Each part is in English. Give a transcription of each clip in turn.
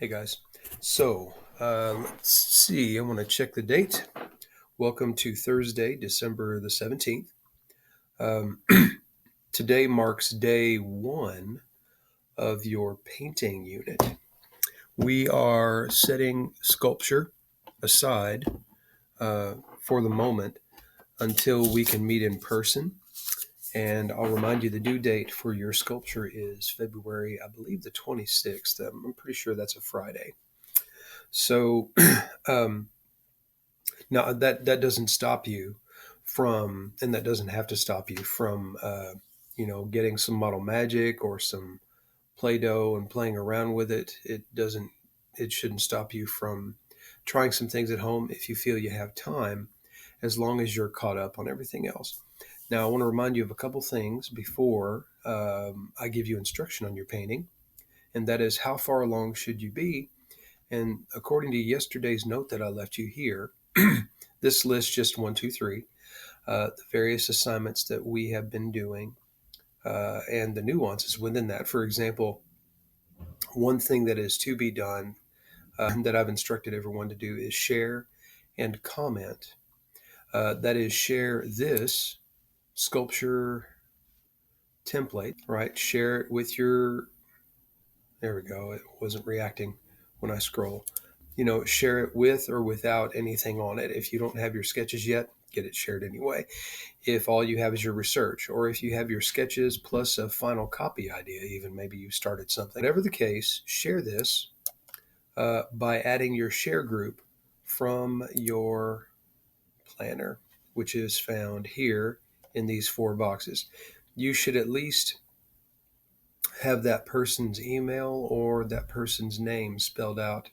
Hey guys. Let's see. I want to check the date. Welcome to Thursday, December the 17th. Um, Today marks day one of your painting unit. We are setting sculpture aside for the moment until we can meet in person. And I'll remind you the due date for your sculpture is February, I believe, the 26th. I'm pretty sure that's a Friday. So, um, Now that doesn't stop you from, and that doesn't have to stop you from, getting some model magic or some Play-Doh and playing around with it. It shouldn't stop you from trying some things at home if you feel you have time, as long as you're caught up on everything else. Now, I want to remind you of a couple things before I give you instruction on your painting, and that is how far along should you be? And according to yesterday's note that I left you here, this lists just one, two, three, the various assignments that we have been doing and the nuances within that. For example, one thing that is to be done that I've instructed everyone to do is share and comment. That is, share this sculpture template, right? Share it with your, there we go, it wasn't reacting when I scroll. Share it with or without anything on it. If you don't have your sketches yet, get it shared anyway. If all you have is your research, or if you have your sketches plus a final copy idea, even maybe you started something, whatever the case, share this by adding your share group from your planner, which is found here in these four boxes. You should at least have that person's email or that person's name spelled out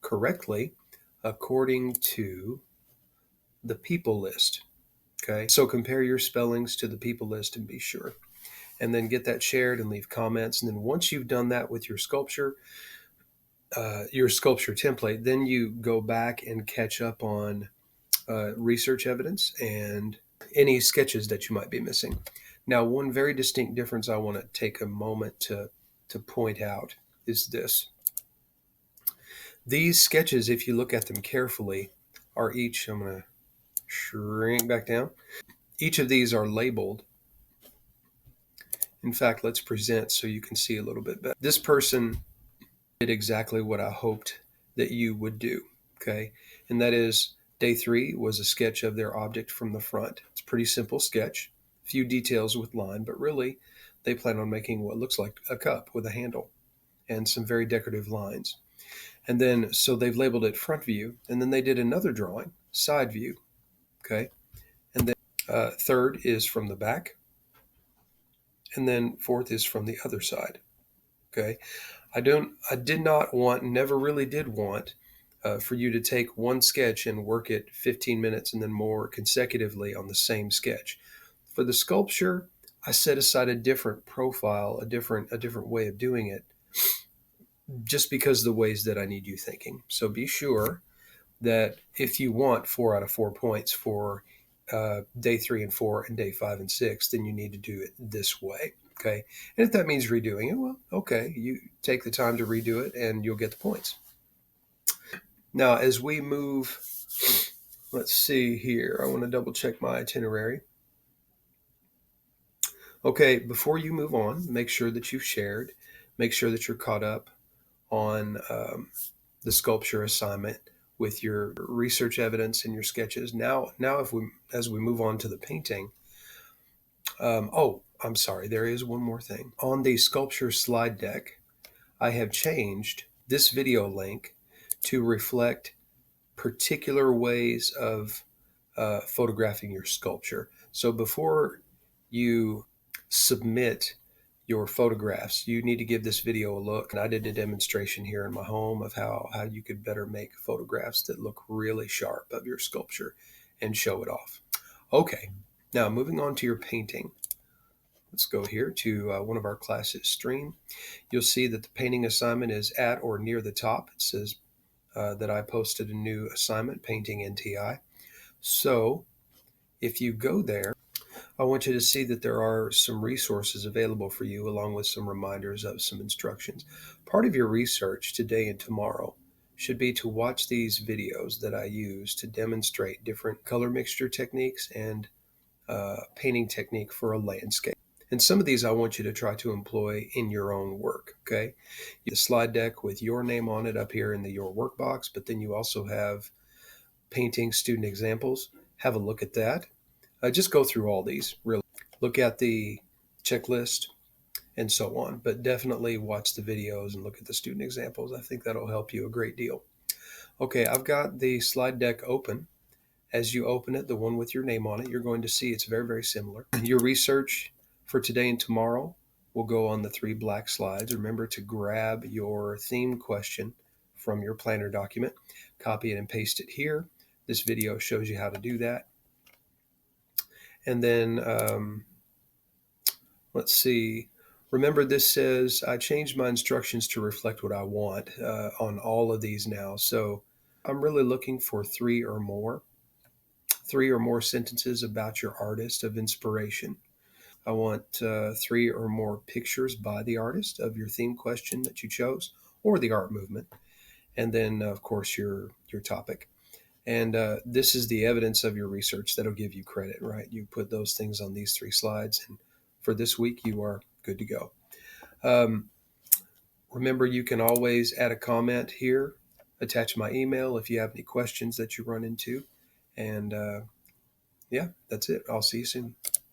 correctly according to the people list. Okay, so compare your spellings to the people list and be sure. And then get that shared and leave comments. And then once you've done that with your sculpture template, then you go back and catch up on research evidence and any sketches that you might be missing. Now, one very distinct difference I want to take a moment to point out is this. These sketches, if you look at them carefully, are each, I'm going to shrink back down. Each of these are labeled. In fact, let's present so you can see a little bit better. This person did exactly what I hoped that you would do. Okay. And that is, day three was a sketch of their object from the front. It's a pretty simple sketch, few details with line, but really they plan on making what looks like a cup with a handle and some very decorative lines. And then, so they've labeled it front view. And then they did another drawing, side view. Okay. And then third is from the back. And then fourth is from the other side. Okay. I did not want, never really did want for you to take one sketch and work it 15 minutes and then more consecutively on the same sketch. For the sculpture, I set aside a different profile, a different way of doing it, just because of the ways that I need you thinking. So be sure that if you want 4 out of 4 points for day 3 and 4 and day 5 and 6, then you need to do it this way. Okay. And if that means redoing it, well, okay, you take the time to redo it and you'll get the points. Now, as we move, let's see here. I want to double check my itinerary. Okay, before you move on, make sure that you've shared, make sure that you're caught up on the sculpture assignment with your research evidence and your sketches. Now, if we as we move on to the painting, I'm sorry, there is one more thing on the sculpture slide deck. I have changed this video link to reflect particular ways of photographing your sculpture. So before you submit your photographs, you need to give this video a look. And I did a demonstration here in my home of how you could better make photographs that look really sharp of your sculpture and show it off. Okay, now moving on to your painting. Let's go here to one of our classes stream. You'll see that the painting assignment is at or near the top. It says that I posted a new assignment, Painting NTI. So if you go there, I want you to see that there are some resources available for you, along with some reminders of some instructions. Part of your research today and tomorrow should be to watch these videos that I use to demonstrate different color mixture techniques and painting technique for a landscape. And some of these I want you to try to employ in your own work. Okay. The slide deck with your name on it up here in the Your Work box, but then you also have painting student examples. Have a look at that. Just go through all these, really. Look at the checklist and so on, but definitely watch the videos and look at the student examples. I think that'll help you a great deal. Okay, I've got the slide deck open. As you open it, the one with your name on it, you're going to see it's very, very similar. Your research for today and tomorrow will go on the 3 black slides. Remember to grab your theme question from your planner document, copy it and paste it here. This video shows you how to do that. And then let's see. Remember, this says I changed my instructions to reflect what I want on all of these now. So I'm really looking for 3 or more sentences about your artist of inspiration. I want 3 or more pictures by the artist of your theme question that you chose or the art movement. And then, of course, your topic. And this is the evidence of your research that'll give you credit, right? You put those things on these 3 slides, and for this week, you are good to go. Remember, you can always add a comment here, attach my email if you have any questions that you run into. And yeah, that's it. I'll see you soon.